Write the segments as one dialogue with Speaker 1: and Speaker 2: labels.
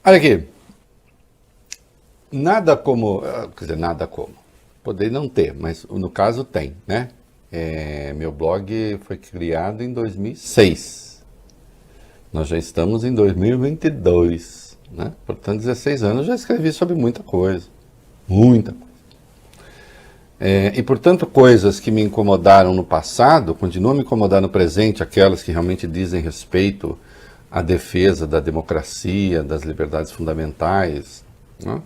Speaker 1: Olha aqui. Nada como, quer dizer, nada como. Poderia não ter, mas no caso tem, né? Meu blog foi criado em 2006. Nós já estamos em 2022, né? Portanto, 16 anos eu já escrevi sobre muita coisa. Muita coisa. E, portanto, coisas que me incomodaram no passado, continuam a me incomodar no presente, aquelas que realmente dizem respeito à defesa da democracia, das liberdades fundamentais, né?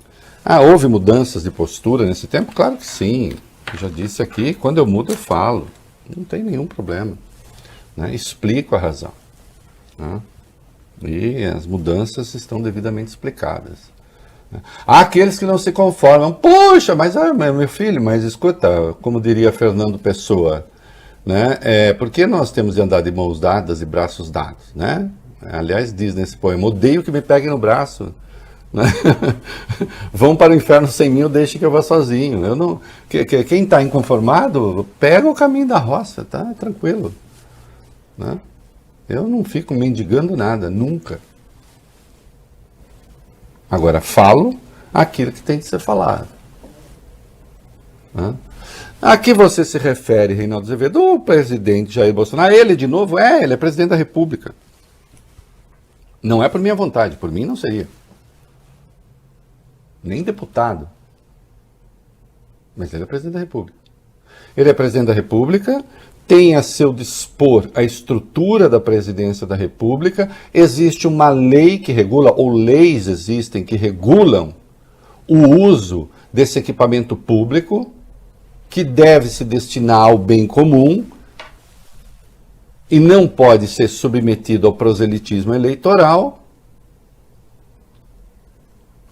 Speaker 1: Houve mudanças de postura nesse tempo? Claro que sim. Eu já disse aqui, quando eu mudo eu falo. Não tem nenhum problema, né? Explico a razão, né? E as mudanças estão devidamente explicadas. Há aqueles que não se conformam. Poxa, mas meu filho, mas escuta, como diria Fernando Pessoa, né? Por que nós temos de andar de mãos dadas e braços dados, né? Aliás, diz nesse poema, odeio que me peguem no braço. Né? Vão para o inferno sem mim, deixe que eu vá sozinho. Eu não, quem está inconformado, pega o caminho da roça, tá? Tranquilo. Né? Eu não fico mendigando nada, nunca. Agora, falo aquilo que tem de ser falado. Né? A que você se refere, Reinaldo Azevedo? O presidente Jair Bolsonaro, ele de novo? Ele é presidente da República. Não é por minha vontade, por mim não seria. Nem deputado. Mas ele é presidente da República. Ele é presidente da República, tem a seu dispor a estrutura da presidência da República, existe uma lei que regula, ou leis existem que regulam o uso desse equipamento público, que deve se destinar ao bem comum e não pode ser submetido ao proselitismo eleitoral.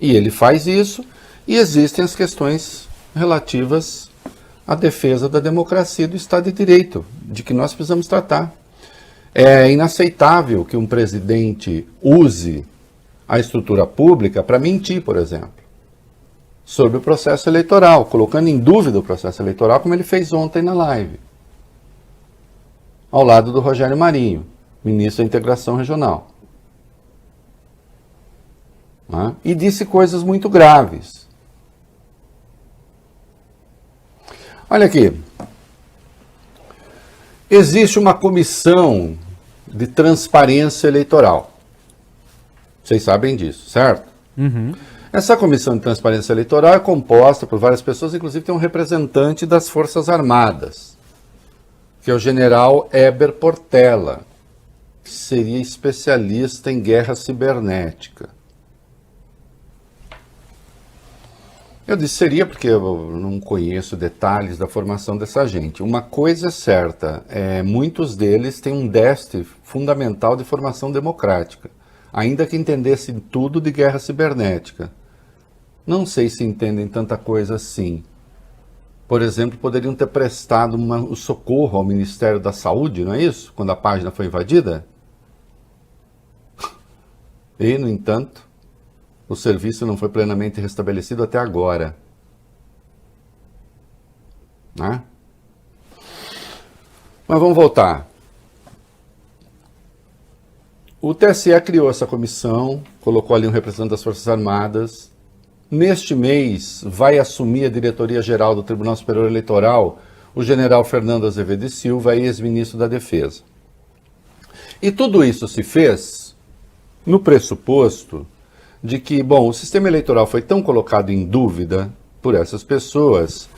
Speaker 1: E ele faz isso, e existem as questões relativas à defesa da democracia e do Estado de Direito, de que nós precisamos tratar. É inaceitável que um presidente use a estrutura pública para mentir, por exemplo, sobre o processo eleitoral, colocando em dúvida o processo eleitoral, como ele fez ontem na live, ao lado do Rogério Marinho, ministro da Integração Regional. E disse coisas muito graves. Olha aqui. Existe uma comissão de transparência eleitoral. Vocês sabem disso, certo?
Speaker 2: Uhum.
Speaker 1: Essa comissão de transparência eleitoral é composta por várias pessoas, inclusive tem um representante das Forças Armadas, que é o general Heber Portela, que seria especialista em guerra cibernética. Eu disse seria porque eu não conheço detalhes da formação dessa gente. Uma coisa é certa, muitos deles têm um déficit fundamental de formação democrática, ainda que entendessem tudo de guerra cibernética. Não sei se entendem tanta coisa assim. Por exemplo, poderiam ter prestado o socorro ao Ministério da Saúde, não é isso? Quando a página foi invadida? E, no entanto, o serviço não foi plenamente restabelecido até agora. Né? Mas vamos voltar. O TSE criou essa comissão, colocou ali um representante das Forças Armadas. Neste mês, vai assumir a diretoria-geral do Tribunal Superior Eleitoral o general Fernando Azevedo e Silva, ex-ministro da Defesa. E tudo isso se fez no pressuposto de que, bom, o sistema eleitoral foi tão colocado em dúvida por essas pessoas,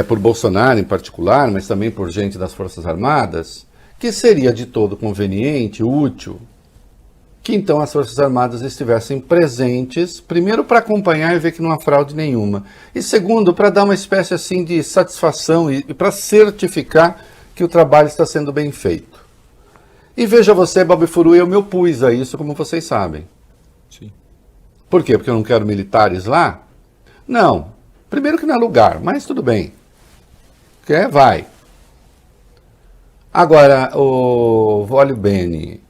Speaker 1: por Bolsonaro em particular, mas também por gente das Forças Armadas, que seria de todo conveniente, útil, que então as Forças Armadas estivessem presentes, primeiro para acompanhar e ver que não há fraude nenhuma, e segundo, para dar uma espécie assim de satisfação e para certificar que o trabalho está sendo bem feito. E veja você, Bob Furu, eu me opus a isso, como vocês sabem.
Speaker 2: Sim.
Speaker 1: Por quê? Porque eu não quero militares lá? Não. Primeiro que não é lugar, mas tudo bem. Quer? Vai. Agora, o Vólio Bene,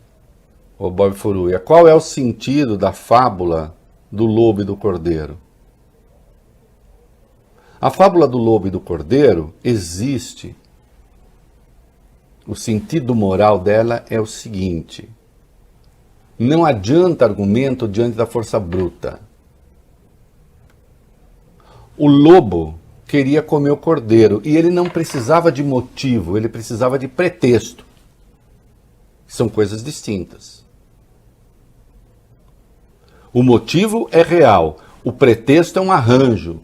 Speaker 1: o Bob Furuia, qual é o sentido da fábula do lobo e do cordeiro? A fábula do lobo e do cordeiro existe. O sentido moral dela é o seguinte: Não adianta argumento diante da força bruta. O lobo queria comer o cordeiro e ele não precisava de motivo, ele precisava de pretexto. São coisas distintas. O motivo é real, o pretexto é um arranjo.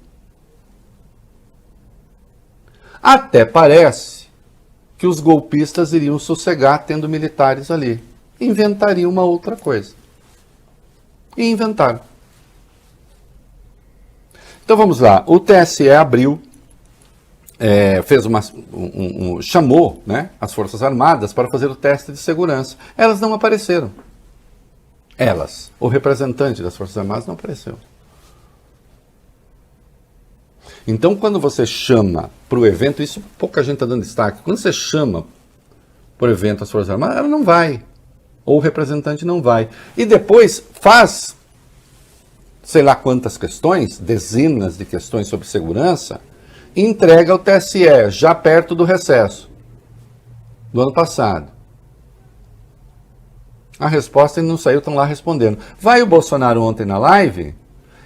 Speaker 1: Até parece que os golpistas iriam sossegar tendo militares ali. Inventariam uma outra coisa. E inventaram. Então vamos lá. O TSE abriu, fez chamou, né, as Forças Armadas para fazer o teste de segurança. Elas não apareceram. Elas. O representante das Forças Armadas não apareceu. Então, quando você chama para o evento, isso pouca gente está dando destaque, quando você chama para o evento as Forças Armadas, ela não vai. Ou o representante não vai. E depois faz, sei lá quantas questões, dezenas de questões sobre segurança, e entrega ao TSE, já perto do recesso do ano passado. A resposta ainda não saiu, estão lá respondendo. Vai o Bolsonaro ontem na live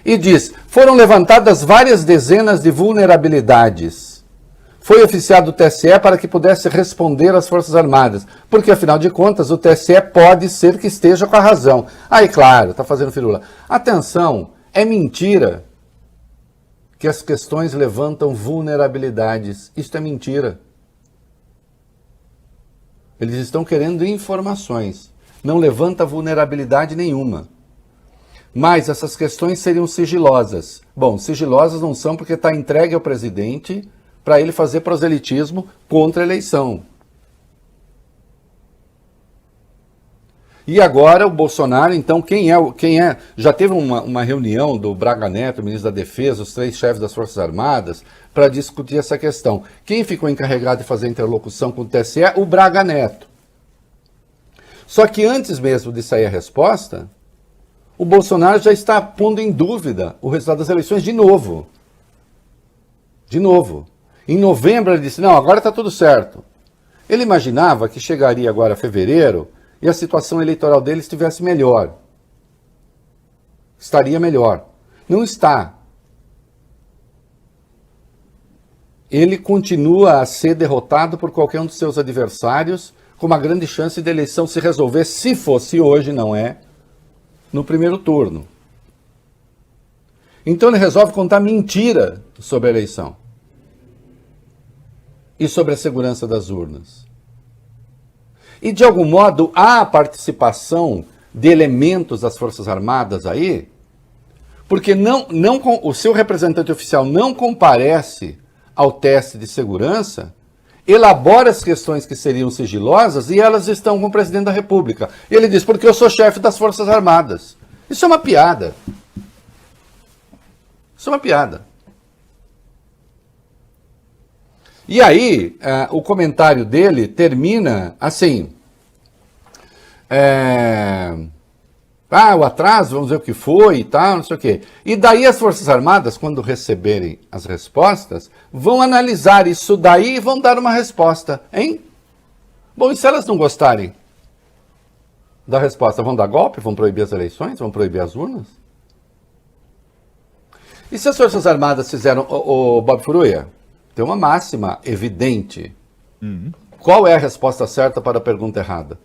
Speaker 1: e diz, foram levantadas várias dezenas de vulnerabilidades. Foi oficiado o TSE para que pudesse responder às Forças Armadas, porque afinal de contas o TSE pode ser que esteja com a razão. Aí, claro, está fazendo firula. Atenção, é mentira que as questões levantam vulnerabilidades. Isso é mentira. Eles estão querendo informações. Não levanta vulnerabilidade nenhuma. Mas essas questões seriam sigilosas. Bom, sigilosas não são porque está entregue ao presidente para ele fazer proselitismo contra a eleição. E agora o Bolsonaro, então, quem é? Já teve uma reunião do Braga Neto, ministro da Defesa, os 3 chefes das Forças Armadas, para discutir essa questão. Quem ficou encarregado de fazer interlocução com o TSE? O Braga Neto. Só que antes mesmo de sair a resposta, o Bolsonaro já está pondo em dúvida o resultado das eleições de novo. De novo. Em novembro ele disse, não, agora está tudo certo. Ele imaginava que chegaria agora fevereiro e a situação eleitoral dele estivesse melhor. Estaria melhor. Não está. Ele continua a ser derrotado por qualquer um dos seus adversários, com uma grande chance de eleição se resolver, se fosse hoje, não é, no primeiro turno. Então ele resolve contar mentira sobre a eleição. E sobre a segurança das urnas. E, de algum modo, há a participação de elementos das Forças Armadas aí, porque o seu representante oficial não comparece ao teste de segurança, elabora as questões que seriam sigilosas e elas estão com o presidente da República. Ele diz, porque eu sou chefe das Forças Armadas. Isso é uma piada. Isso é uma piada. E aí, o comentário dele termina assim, o atraso, vamos ver o que foi e tal, não sei o quê. E daí as Forças Armadas, quando receberem as respostas, vão analisar isso daí e vão dar uma resposta, hein? Bom, e se elas não gostarem da resposta, vão dar golpe? Vão proibir as eleições? Vão proibir as urnas? E se as Forças Armadas fizeram, o Bob Furuia, tem uma máxima evidente. Qual é a resposta certa para a pergunta errada?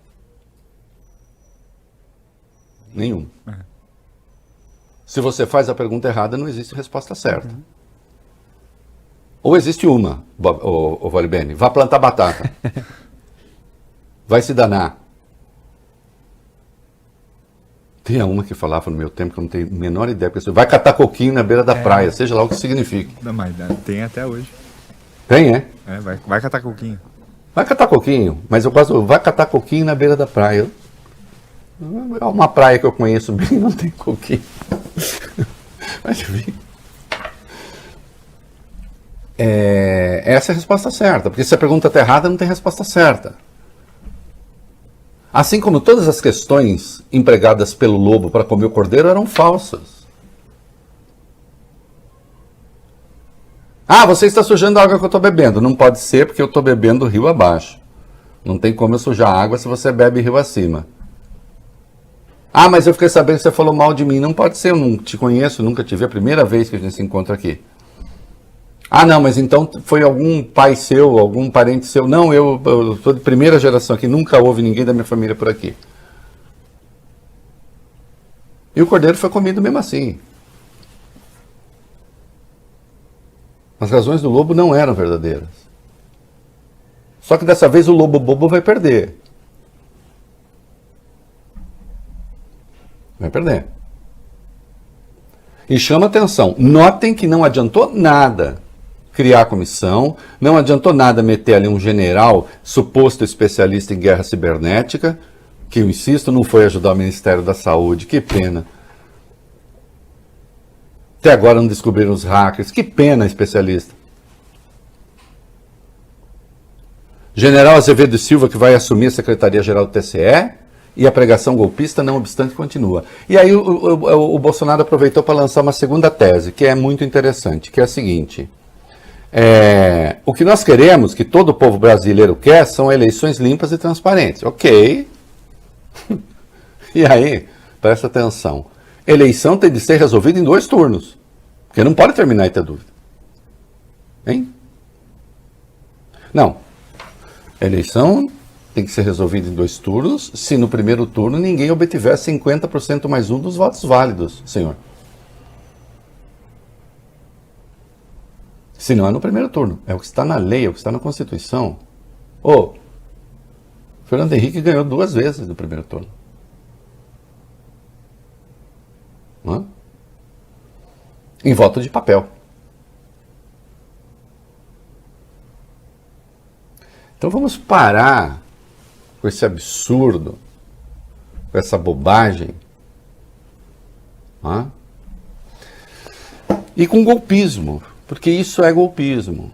Speaker 1: Nenhum. Se você faz a pergunta errada, não existe resposta certa. Ou existe uma, o Valibene, vá plantar batata. Vai se danar. Tinha uma que falava no meu tempo, que eu não tenho a menor ideia, porque vai catar coquinho na beira da praia, seja lá o que significa.
Speaker 2: Não, mas tem até hoje.
Speaker 1: Tem, é?
Speaker 2: Vai catar coquinho.
Speaker 1: Vai catar coquinho, mas eu quase vai catar coquinho na beira da praia. É uma praia que eu conheço bem, não tem coquinho. Mas enfim. Essa é a resposta certa, porque se a pergunta está errada, não tem resposta certa. Assim como todas as questões empregadas pelo lobo para comer o cordeiro eram falsas. Você está sujando a água que eu estou bebendo. Não pode ser, porque eu estou bebendo rio abaixo. Não tem como eu sujar a água se você bebe rio acima. Ah, mas eu fiquei sabendo que você falou mal de mim. Não pode ser, eu não te conheço, nunca te vi. É a primeira vez que a gente se encontra aqui. Ah, não, mas então foi algum pai seu, algum parente seu. Não, eu sou de primeira geração aqui, nunca houve ninguém da minha família por aqui. E o cordeiro foi comido mesmo assim. As razões do lobo não eram verdadeiras. Só que dessa vez o lobo bobo vai perder. Vai perder. E chama atenção. Notem que não adiantou nada criar a comissão, não adiantou nada meter ali um general, suposto especialista em guerra cibernética, que, eu insisto, não foi ajudar o Ministério da Saúde. Que pena. Até agora não descobriram os hackers. Que pena, especialista. General Azevedo Silva, que vai assumir a Secretaria-Geral do TCE, e a pregação golpista, não obstante, continua. E aí o Bolsonaro aproveitou para lançar uma segunda tese, que é muito interessante, que é a seguinte. O que nós queremos, que todo o povo brasileiro quer, são eleições limpas e transparentes. Ok. E aí, presta atenção. Eleição tem de ser resolvida em 2 turnos. Porque não pode terminar e ter dúvida. Hein? Não. Eleição tem que ser resolvida em 2 turnos, se no primeiro turno ninguém obtiver 50% mais 1 dos votos válidos, senhor. Se não é no primeiro turno, é o que está na lei, é o que está na Constituição. Fernando Henrique ganhou 2 vezes no primeiro turno. Hã? Em voto de papel. Então vamos parar com esse absurdo, com essa bobagem, e com golpismo, porque isso é golpismo.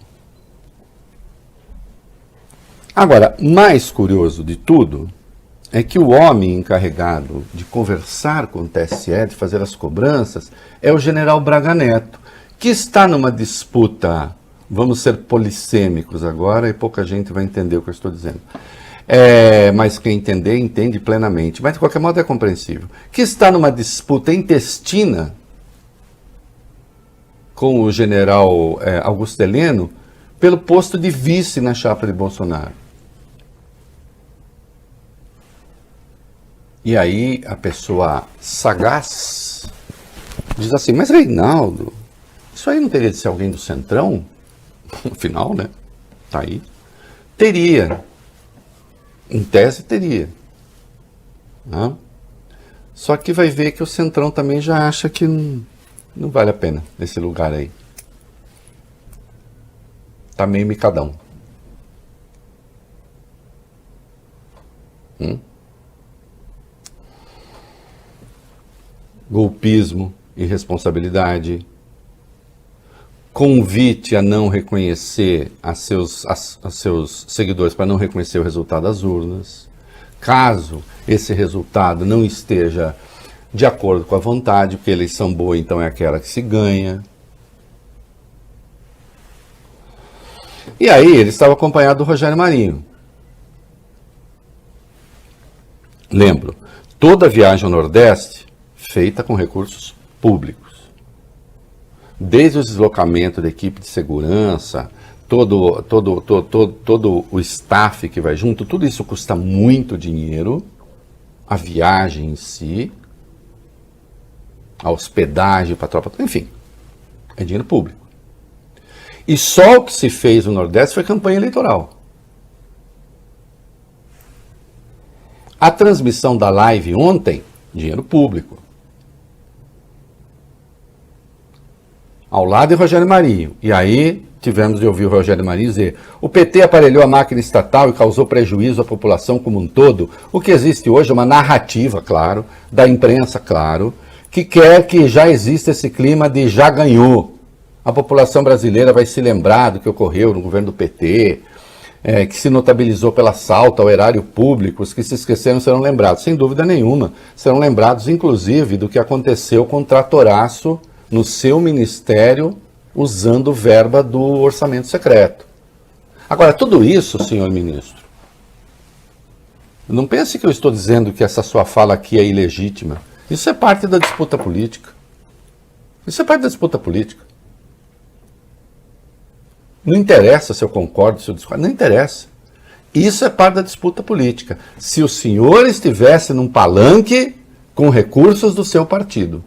Speaker 1: Agora, mais curioso de tudo é que o homem encarregado de conversar com o TSE, de fazer as cobranças, é o general Braga Neto, que está numa disputa, vamos ser polissêmicos agora, e pouca gente vai entender o que eu estou dizendo. Mas quem entender, entende plenamente. Mas de qualquer modo é compreensível. Que está numa disputa intestina com o general Augusto Heleno pelo posto de vice na chapa de Bolsonaro. E aí a pessoa sagaz diz assim, mas Reinaldo, isso aí não teria de ser alguém do Centrão? Afinal, né? Tá aí. Teria. Em tese, teria. Só que vai ver que o Centrão também já acha que não vale a pena esse lugar aí. Tá meio micadão. Golpismo, irresponsabilidade, convite a não reconhecer a seus seguidores para não reconhecer o resultado das urnas. Caso esse resultado não esteja de acordo com a vontade, porque a eleição boa então é aquela que se ganha. E aí ele estava acompanhado do Rogério Marinho. Lembro, toda viagem ao Nordeste feita com recursos públicos. Desde o deslocamento da equipe de segurança, todo o staff que vai junto, tudo isso custa muito dinheiro, a viagem em si, a hospedagem para a tropa, enfim, é dinheiro público. E só o que se fez no Nordeste foi campanha eleitoral. A transmissão da live ontem, dinheiro público. Ao lado de Rogério Marinho. E aí tivemos de ouvir o Rogério Marinho dizer: o PT aparelhou a máquina estatal e causou prejuízo à população como um todo. O que existe hoje é uma narrativa, claro, da imprensa, claro, que quer que já exista esse clima de já ganhou. A população brasileira vai se lembrar do que ocorreu no governo do PT, que se notabilizou pelo assalto ao erário público. Os que se esqueceram serão lembrados, sem dúvida nenhuma. Serão lembrados, inclusive, do que aconteceu com o tratoraço no seu ministério, usando verba do orçamento secreto. Agora, tudo isso, senhor ministro, Não pense que eu estou dizendo que essa sua fala aqui é ilegítima. Isso é parte da disputa política. Isso é parte da disputa política. Não interessa se eu concordo, se eu discordo, não interessa. Isso é parte da disputa política. Se o senhor estivesse num palanque com recursos do seu partido,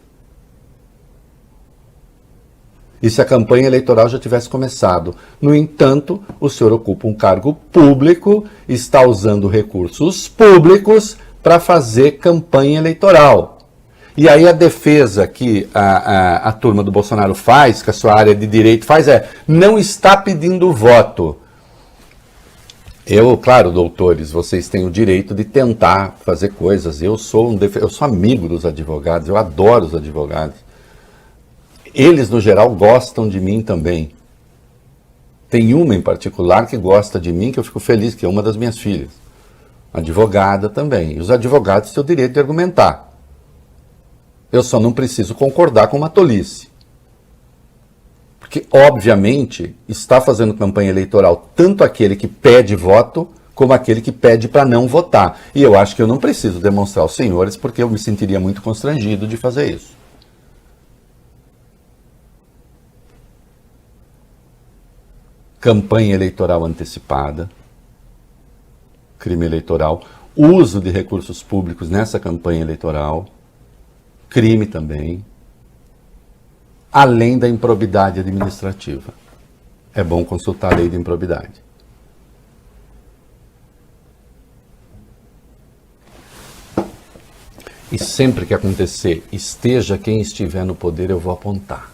Speaker 1: e se a campanha eleitoral já tivesse começado. No entanto, o senhor ocupa um cargo público, está usando recursos públicos para fazer campanha eleitoral. E aí a defesa que a turma do Bolsonaro faz, que a sua área de direito faz, não está pedindo voto. Claro, doutores, vocês têm o direito de tentar fazer coisas. Eu sou amigo dos advogados, eu adoro os advogados. Eles, no geral, gostam de mim também. Tem uma em particular que gosta de mim, que eu fico feliz, que é uma das minhas filhas. Advogada também. E os advogados têm o direito de argumentar. Eu só não preciso concordar com uma tolice. Porque, obviamente, está fazendo campanha eleitoral tanto aquele que pede voto, como aquele que pede para não votar. E eu acho que eu não preciso demonstrar aos senhores, porque eu me sentiria muito constrangido de fazer isso. Campanha eleitoral antecipada, crime eleitoral, uso de recursos públicos nessa campanha eleitoral, crime também, além da improbidade administrativa. É bom consultar a lei de improbidade. E sempre que acontecer, esteja quem estiver no poder, eu vou apontar.